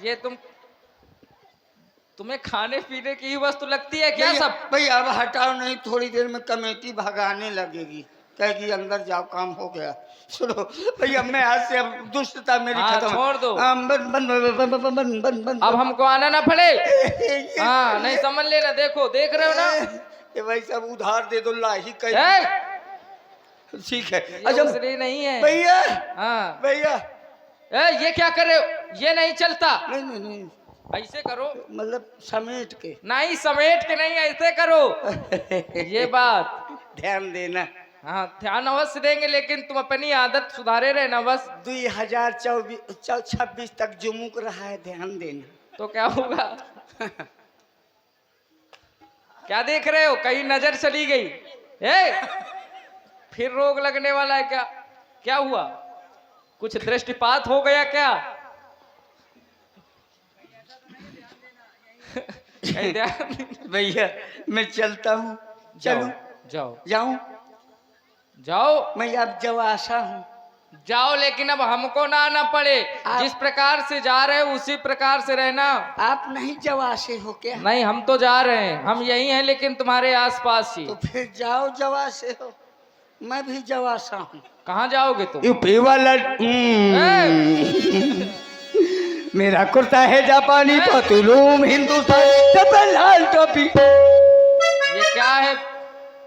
[SPEAKER 4] ये तुम तुम्हें खाने पीने की ही वस्तु लगती है क्या
[SPEAKER 3] भैया,
[SPEAKER 4] सब?
[SPEAKER 3] भैया अब हटाओ नहीं, थोड़ी देर में कमेटी भगाने लगेगी, कहेगी अंदर जाओ काम हो गया। सुनो भैया, मैं आज से अब दुष्टता मेरी
[SPEAKER 4] हाँ,
[SPEAKER 3] खत्म।
[SPEAKER 4] छोड़ दो।
[SPEAKER 3] बन बन बन बन बन बन बन बन
[SPEAKER 4] अब हमको आना ना पड़े। हाँ नहीं समझ लेना, देखो देख रहे हो ना।
[SPEAKER 3] ये भाई सब उधार दे दो, लाही कहीं।
[SPEAKER 4] ए,
[SPEAKER 3] ठीक है।
[SPEAKER 4] ये
[SPEAKER 3] अच्छा
[SPEAKER 4] उसरी नहीं है
[SPEAKER 3] भैया,
[SPEAKER 4] हाँ।
[SPEAKER 3] भैया
[SPEAKER 4] ये क्या कर रहे हो? ये नहीं चलता,
[SPEAKER 3] नहीं नहीं नहीं,
[SPEAKER 4] ऐसे करो।
[SPEAKER 3] मतलब समेट के।
[SPEAKER 4] नहीं समेट के नहीं, ऐसे करो। ये बात
[SPEAKER 3] ध्यान देना।
[SPEAKER 4] हाँ ध्यान अवश्य देंगे, लेकिन तुम अपनी आदत सुधारे रहना बस।
[SPEAKER 3] 2026 तक जुमुक रहा है, ध्यान देना।
[SPEAKER 4] तो क्या होगा? क्या देख रहे हो? कहीं नजर चली गई? फिर रोग लगने वाला है क्या? क्या हुआ? कुछ दृष्टिपात हो गया क्या?
[SPEAKER 3] भैया मैं चलता हूँ, चलूं?
[SPEAKER 4] जाओ
[SPEAKER 3] जाऊं?
[SPEAKER 4] जाओ
[SPEAKER 3] मैं अब जवाशा हूँ।
[SPEAKER 4] जाओ, लेकिन अब हमको ना आना पड़े। जिस प्रकार से जा रहे हो उसी प्रकार से रहना।
[SPEAKER 3] आप नहीं जवाशे हो क्या?
[SPEAKER 4] नहीं हम तो जा रहे हैं, हम यही हैं, लेकिन तुम्हारे आसपास ही।
[SPEAKER 3] तो फिर जाओ, जवाशे हो। मैं भी जवाशा हूँ।
[SPEAKER 4] कहाँ जाओगे तुम?
[SPEAKER 3] यूपी वाला मेरा कुर्ता है जापानी, पतलून हिंदुस्तान, लाल टोपी।
[SPEAKER 4] ये क्या है?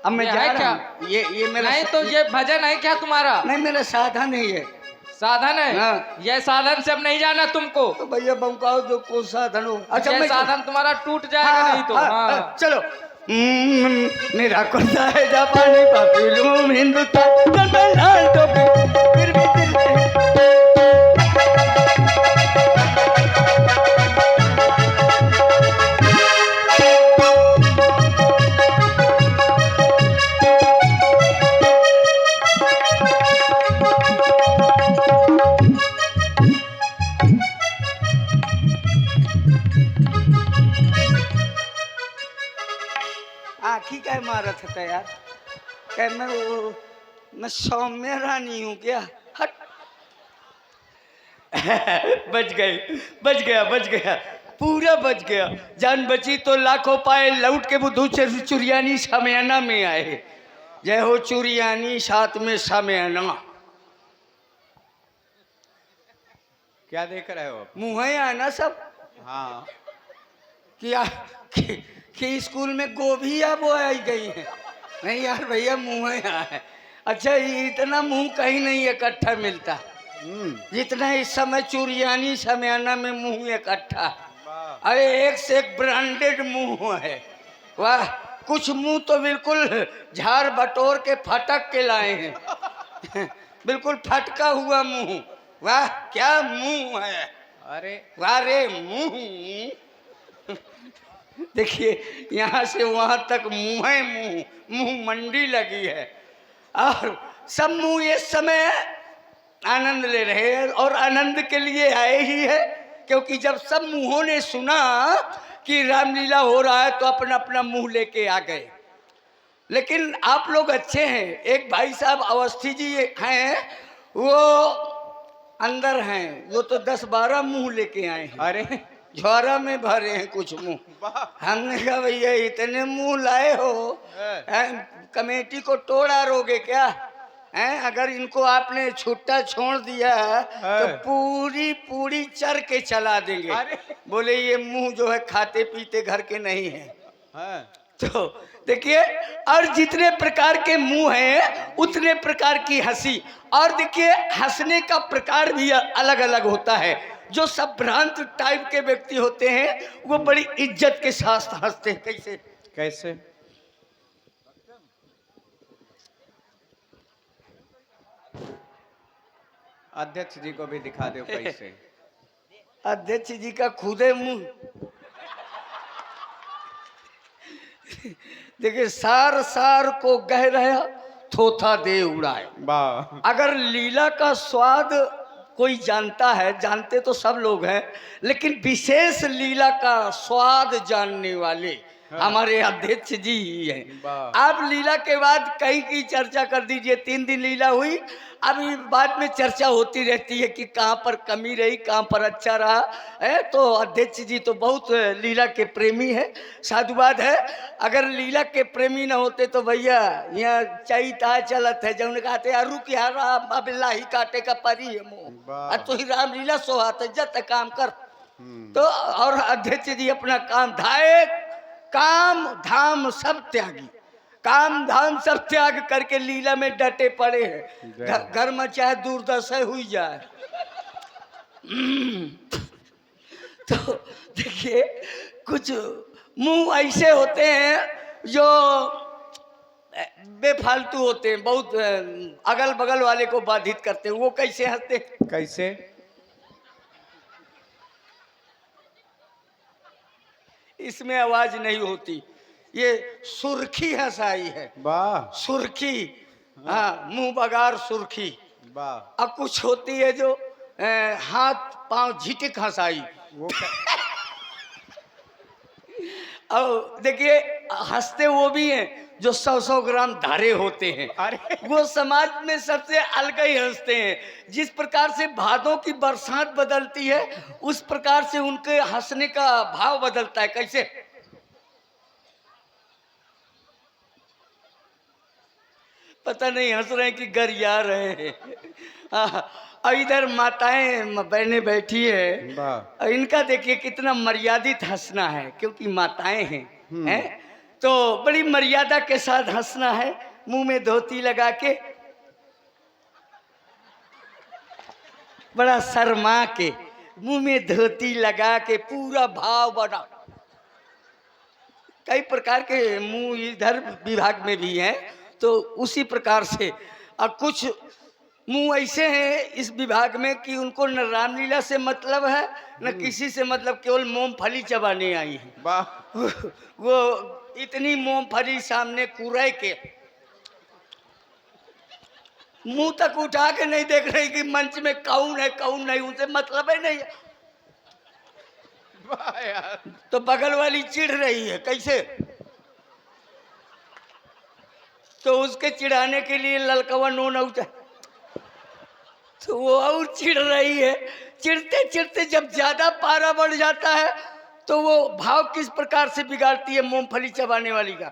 [SPEAKER 3] अब मैं
[SPEAKER 4] ये
[SPEAKER 3] जा
[SPEAKER 4] है
[SPEAKER 3] रहा
[SPEAKER 4] क्या?
[SPEAKER 3] हूँ। ये मेरा
[SPEAKER 4] नहीं तो ये भजन है क्या तुम्हारा?
[SPEAKER 3] नहीं, मेरा साधन है ये।
[SPEAKER 4] साधन है?
[SPEAKER 3] हाँ।
[SPEAKER 4] ये साधन से अब नहीं जाना तुमको।
[SPEAKER 3] तो भैया बंकाओ जो को साधन हो। अच्छा
[SPEAKER 4] ये
[SPEAKER 3] मैं
[SPEAKER 4] साधन तुम्हारा टूट जाएगा नहीं तो। हाँ।
[SPEAKER 3] चलो। मेरा कुर्ता है जापानी, पतलून हिंदुस्तान, लाल टोपी, फिर भी दिल है। आखी क्या मारत था यार? क्या मैं सौम्य रानी हूँ क्या? हट। बच गए, बच गया, बच गया, पूरा बच गया। जान बची तो लाखों पाए, लौट के बुद्धू चुरियानी सामयाना में आए। जय हो चुरियानी, साथ में सामयाना।
[SPEAKER 7] क्या देख रहे हो?
[SPEAKER 3] मुँह है आना सब।
[SPEAKER 7] हाँ,
[SPEAKER 3] कि स्कूल में गोभिया वो आई गई है। नहीं यार भैया, मुँह है। अच्छा इतना मुंह कहीं नहीं इकट्ठा मिलता जितना इस समय चुरियानी समयाना में मुंह इकट्ठा। अरे एक से एक ब्रांडेड मुंह है। वाह, कुछ मुंह तो बिल्कुल झाड़ बटोर के फटक के लाए हैं। बिल्कुल फटका हुआ मुंह। वाह क्या मुंह है।
[SPEAKER 7] अरे
[SPEAKER 3] वाह रे मुंह। देखिए यहाँ से वहां तक मुंह है, मुंह मुंह मंडी लगी है। और सब मुंह इस समय आनंद ले रहे हैं, और आनंद के लिए आए ही है, क्योंकि जब सब मुंहों ने सुना कि रामलीला हो रहा है तो अपना अपना मुंह लेके आ गए। लेकिन आप लोग अच्छे हैं। एक भाई साहब अवस्थी जी हैं, वो अंदर हैं, वो तो 10-12 मुंह लेके आए हैं।
[SPEAKER 7] अरे
[SPEAKER 3] झोरा में भरे हैं कुछ मुंह। हमने कहा भैया इतने मुंह लाए हो, कमेटी को तोड़ा रोगे क्या? हैं? अगर इनको आपने छुट्टा छोड़ दिया तो पूरी पूरी चर के चला देंगे। बोले ये मुंह जो है खाते पीते घर के नहीं है। तो देखिए, और जितने प्रकार के मुंह हैं उतने प्रकार की हंसी। और देखिए हंसने का प्रकार भी अलग अलग होता है। जो सब भ्रांत टाइप के व्यक्ति होते हैं वो बड़ी इज्जत के साथ हंसते हैं। कैसे
[SPEAKER 7] कैसे? अध्यक्ष जी को भी दिखा दो कैसे।
[SPEAKER 3] अध्यक्ष जी का खुदे मुंह। देखिए सार सार को गह रहा थोथा दे उड़ाए।
[SPEAKER 7] वाह,
[SPEAKER 3] अगर लीला का स्वाद कोई जानता है, जानते तो सब लोग हैं, लेकिन विशेष लीला का स्वाद जानने वाले हमारे अध्यक्ष जी ही हैं।
[SPEAKER 7] वाह।
[SPEAKER 3] आप लीला के बाद कहीं की चर्चा कर दीजिए, 3 दिन लीला हुई, अभी बाद में चर्चा होती रहती है कि कहाँ पर कमी रही, कहाँ पर अच्छा रहा है। तो अध्यक्ष जी तो बहुत लीला के प्रेमी है, साधुवाद है। अगर लीला के प्रेमी न होते तो भैया यहाँ चैता चलत है, जौन कहते अरु की राम अब लाही काटे का परी है मुँह,
[SPEAKER 7] वाह।
[SPEAKER 3] तो ही रामलीला सोहात है, जत काम कर। तो और अध्यक्ष जी अपना काम धाए, काम धाम सब त्यागी, काम धाम सब त्याग करके लीला में डटे पड़े हैं। घर में चाहे दुर्दशा हुई जाए। तो देखिए कुछ मुंह ऐसे होते हैं जो बेफालतू होते हैं, बहुत अगल बगल वाले को बाधित करते हैं। वो कैसे हंसते हैं?
[SPEAKER 7] कैसे?
[SPEAKER 3] इसमें आवाज नहीं होती, ये सुर्खी हंसाई है।
[SPEAKER 7] वाह
[SPEAKER 3] सुर्खी, हाँ, मुंह बगार सुर्खी।
[SPEAKER 7] वाह।
[SPEAKER 3] अब कुछ होती है जो हाथ पांव झिटिक हंसाई।
[SPEAKER 7] वो
[SPEAKER 3] और देखिए हंसते वो भी हैं जो 100-100 ग्राम धारे होते हैं।
[SPEAKER 7] अरे
[SPEAKER 3] वो समाज में सबसे अलग ही हंसते हैं। जिस प्रकार से भादों की बरसात बदलती है उस प्रकार से उनके हंसने का भाव बदलता है। कैसे? पता नहीं हंस रहे हैं कि गरिया रहे हैं। और इधर माताएं बहनें बैठी है,
[SPEAKER 7] वाह।
[SPEAKER 3] और इनका देखिए कितना मर्यादित हंसना है, क्योंकि माताएं हैं, तो बड़ी मर्यादा के साथ हंसना है। मुंह में धोती लगा के, बड़ा शर्मा के, मुंह में धोती लगा के पूरा भाव बना। कई प्रकार के मुंह इधर विभाग में भी हैं, तो उसी प्रकार से। और कुछ मुंह ऐसे हैं इस विभाग में कि उनको न रामलीला से मतलब है न किसी से मतलब, केवल मूंगफली चबाने आई है।
[SPEAKER 7] वाह।
[SPEAKER 3] वो इतनी मूंगफली सामने कुरे के मुंह तक उठा के नहीं देख रही कि मंच में कौन है कौन नहीं, उनसे मतलब ही नहीं है।
[SPEAKER 7] वाह यार।
[SPEAKER 3] तो बगल वाली चिढ़ रही है। कैसे? तो उसके चिढ़ाने के लिए ललकवा नोन उठा, तो वो और चिढ़ रही है। चिढ़ते चिढ़ते जब ज्यादा पारा बढ़ जाता है तो वो भाव किस प्रकार से बिगाड़ती है मूंगफली चबाने वाली का।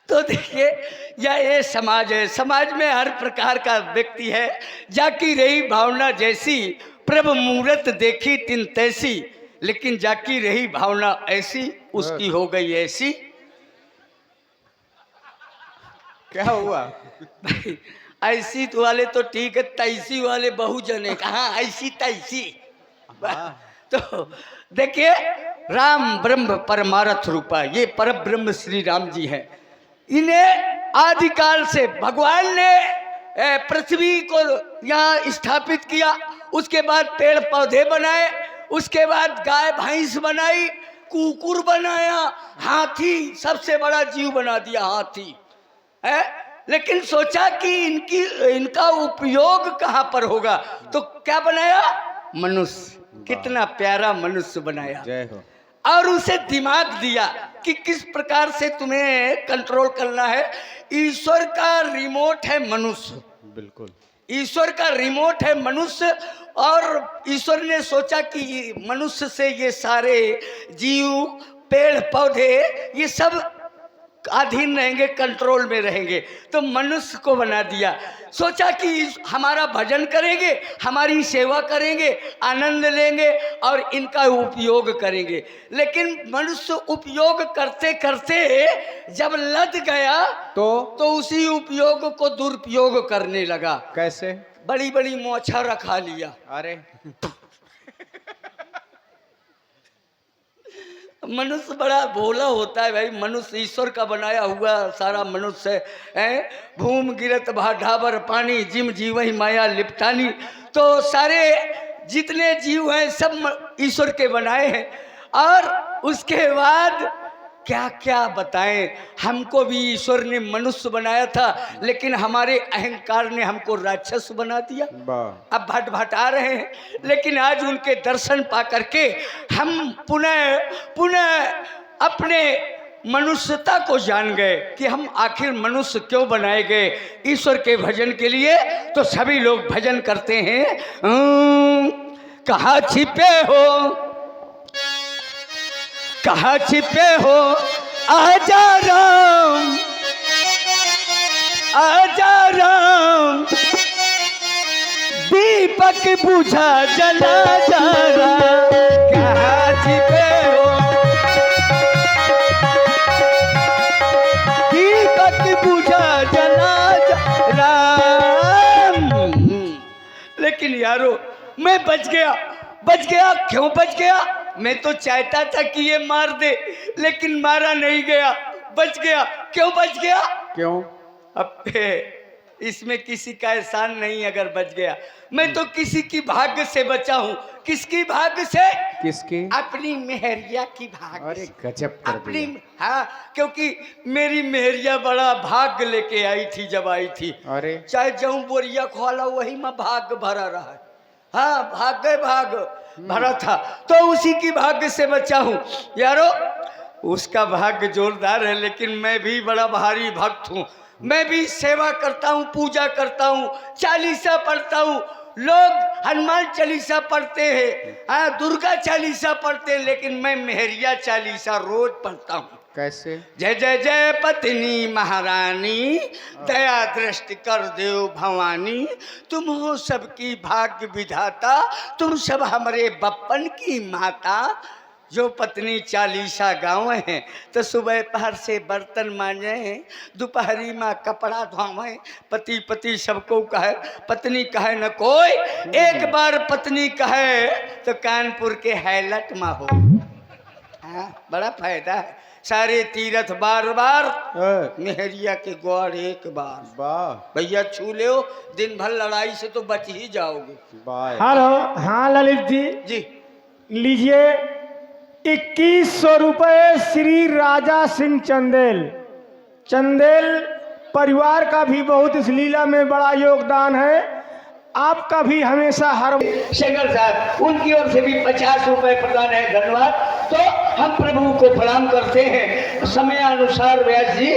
[SPEAKER 3] तो देखिए ये समाज है, समाज में हर प्रकार का व्यक्ति है। जाकी रही भावना जैसी, प्रभु मूरत देखी तिन तैसी, लेकिन जाकी रही भावना ऐसी, उसकी हो गई ऐसी।
[SPEAKER 7] क्या हुआ?
[SPEAKER 3] ऐसी तो वाले तो ठीक है, तैसी वाले बहुजन है। कहाँ ऐसी तैसी। तो देखिए राम ब्रह्म परमारथ रूपा, ये पर ब्रह्म श्री राम जी हैं। इन्हें आदिकाल से भगवान ने पृथ्वी को यहाँ स्थापित किया, उसके बाद पेड़ पौधे बनाए, उसके बाद गाय भैंस बनाई, कुकुर बनाया, हाथी सबसे बड़ा जीव बना दिया हाथी है। लेकिन सोचा कि इनका उपयोग कहाँ पर होगा, तो क्या बनाया? मनुष्य। कितना प्यारा मनुष्य बनाया।
[SPEAKER 7] जय हो।
[SPEAKER 3] और उसे दिमाग दिया कि किस प्रकार से तुम्हें कंट्रोल करना है। ईश्वर का रिमोट है मनुष्य।
[SPEAKER 7] बिल्कुल।
[SPEAKER 3] ईश्वर का रिमोट है मनुष्य, और ईश्वर ने सोचा कि मनुष्य से ये सारे जीव, पेड़ पौधे, ये सब अधीन रहेंगे, कंट्रोल में रहेंगे। तो मनुष्य को बना दिया। सोचा कि हमारा भजन करेंगे, हमारी सेवा करेंगे, आनंद लेंगे और इनका उपयोग करेंगे। लेकिन मनुष्य उपयोग करते करते जब लद गया तो उसी उपयोग को दुरुपयोग करने लगा।
[SPEAKER 7] कैसे?
[SPEAKER 3] बड़ी बड़ी मोछा रखा लिया।
[SPEAKER 7] अरे
[SPEAKER 3] मनुष्य बड़ा भोला होता है भाई। मनुष्य ईश्वर का बनाया हुआ सारा मनुष्य है। भूम गिरत भा ढाबर पानी, जिम जीवही माया लिपटानी। तो सारे जितने जीव हैं सब ईश्वर के बनाए हैं। और उसके बाद क्या क्या बताएं। हमको भी ईश्वर ने मनुष्य बनाया था, लेकिन हमारे अहंकार ने हमको राक्षस बना दिया।
[SPEAKER 7] वाह।
[SPEAKER 3] अब भटभटा रहे हैं, लेकिन आज उनके दर्शन पा करके हम पुनः पुनः अपने मनुष्यता को जान गए कि हम आखिर मनुष्य क्यों बनाए गए। ईश्वर के भजन के लिए तो सभी लोग भजन करते हैं। कहाँ छिपे हो, कहाँ छिपे हो, आजा राम, आजा राम, दीपक बुझा जला जा रहा। कहाँ छिपे हो, दीपक बुझा जला जा राम। लेकिन यारो मैं बच गया, बच गया। क्यों बच गया? मैं तो चाहता था कि ये मार दे, लेकिन मारा नहीं गया, बच गया। क्यों बच गया?
[SPEAKER 7] क्यों?
[SPEAKER 3] अब इसमें किसी का एहसान नहीं अगर बच गया। मैं तो किसी की भाग्य से बचा हूँ। किसकी भाग्य से?
[SPEAKER 7] किसकी?
[SPEAKER 3] अपनी मेहरिया की भाग्य
[SPEAKER 7] अरे
[SPEAKER 3] से।
[SPEAKER 7] गजब कर
[SPEAKER 3] अपनी,
[SPEAKER 7] दिया।
[SPEAKER 3] हाँ, क्योंकि मेरी मेहरिया बड़ा भाग्य लेके आई थी जब आई थी।
[SPEAKER 7] अरे
[SPEAKER 3] चाहे जाऊं बोरिया खोला वही में भाग्य भरा रहा है। हाँ, भाग्य भाग्य भरा था, तो उसी की भाग्य से बचा हूं यारो। उसका भाग्य जोरदार है, लेकिन मैं भी बड़ा भारी भक्त हूं। मैं भी सेवा करता हूं, पूजा करता हूं, चालीसा पढ़ता हूं। लोग हनुमान चालीसा पढ़ते हैं, हाँ, दुर्गा चालीसा पढ़ते हैं, लेकिन मैं मेहरिया चालीसा रोज पढ़ता हूं।
[SPEAKER 7] कैसे?
[SPEAKER 3] जय जय जय पत्नी महारानी, दया दृष्टि कर देव भवानी, तुम हो सबकी भाग्य विधाता, तुम सब हमारे बप्पन की माता। जो पत्नी चालीसा गाँव है तो सुबह पहर से बर्तन मांजे हैं, दोपहरी में कपड़ा धोवे, पति पति सबको कहे, पत्नी कहे न कोई। एक बार पत्नी कहे तो कानपुर के हैलट में हो। हाँ, बड़ा फायदा है। सारे तीरथ बार बार, मेहरिया के गौर एक बार।
[SPEAKER 7] वाह
[SPEAKER 3] भैया छू ले, दिन भर लड़ाई से तो बच ही जाओगे।
[SPEAKER 7] वाह।
[SPEAKER 1] हेलो, हाँ ललित जी,
[SPEAKER 3] जी
[SPEAKER 1] लीजिए 2100 रुपये श्री राजा सिंह चंदेल। चंदेल परिवार का भी बहुत इस लीला में बड़ा योगदान है। आपका भी हमेशा हर
[SPEAKER 3] शेखर साहब, उनकी ओर से भी 50 रुपए प्रदान है, धन्यवाद। तो हम प्रभु को प्रणाम करते हैं समय अनुसार। व्यास जी,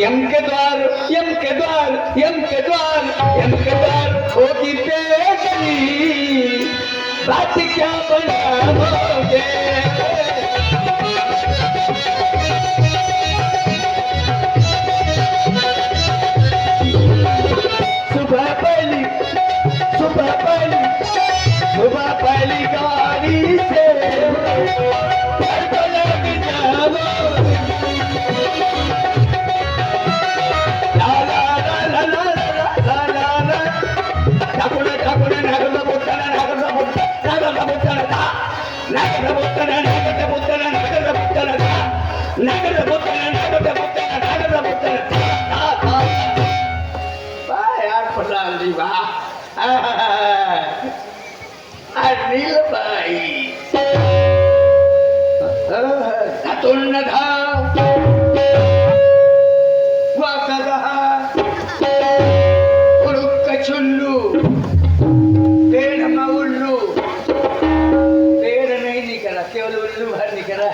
[SPEAKER 3] यम के द्वार, यम के द्वार, यम के द्वार, यम के द्वार होगी पेशनी, बात क्या बनाओगे। सुबह पहली, सुबह पहली, सुबह पहली गाड़ी से लग जाओ। ला ला ला ला ला ला ला ला, ठाकुर ठाकुर नागर बोलता ना, नागर बोलता, नागर बोलता ना, नागर बोलता ना, नागर बोलता ना, नागर बोलता ना, नागर बोलता ना, नागर बोलता ना, नागर बोलता ना। वाह यार प्रधान जी, वाह। अनिल भाई तुन्न था चुल्लू पेड़ में उल्लू, पेड़ नहीं निकला, केवल उल्लू भर निकला।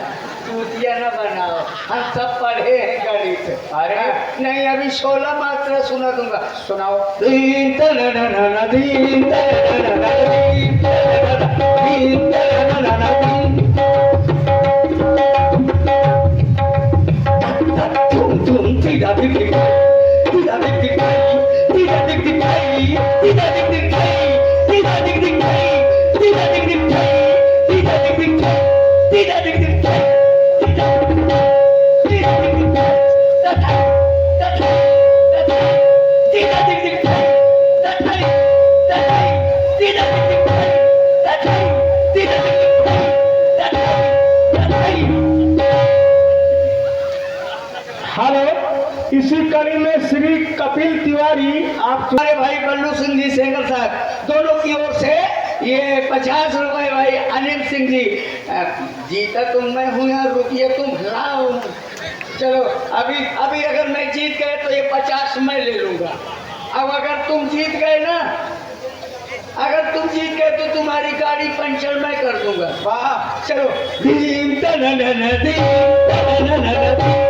[SPEAKER 3] चूतिया न बनाओ, हम सब पढ़े हैं गणित। अरे नहीं, अभी 16 मात्रा सुना दूंगा। सुनाओ। दीन तनननन, दीन तनननन, दीन तनननन, दीन तनननन, तुम तुम सीधा दिखाई, सीधा दिखाई, सीधा दिखाई, सीधा दिखाई, सीधा दिखाई, सीधा दिखाई, सीधा दिखाई, सीधा दिखाई।
[SPEAKER 1] हेलो, इसी कड़ी में श्री कपिल तिवारी, आप
[SPEAKER 3] हमारे भाई बल्लू सिंह जी सेंगर साहब, दोनों की ओर से ये 50 रुपए भाई अनिल सिंह जी। जीता तुम मैं हूँ यार, रुपये तुम लाओ। चलो अभी अभी अगर मैं जीत गए तो ये 50 मैं ले लूंगा। अब अगर तुम जीत गए ना, अगर तुम जीत गए तो तुम्हारी गाड़ी पंचर मैं कर दूंगा। वाह चलो। दीम तननन दीम तननन दीम।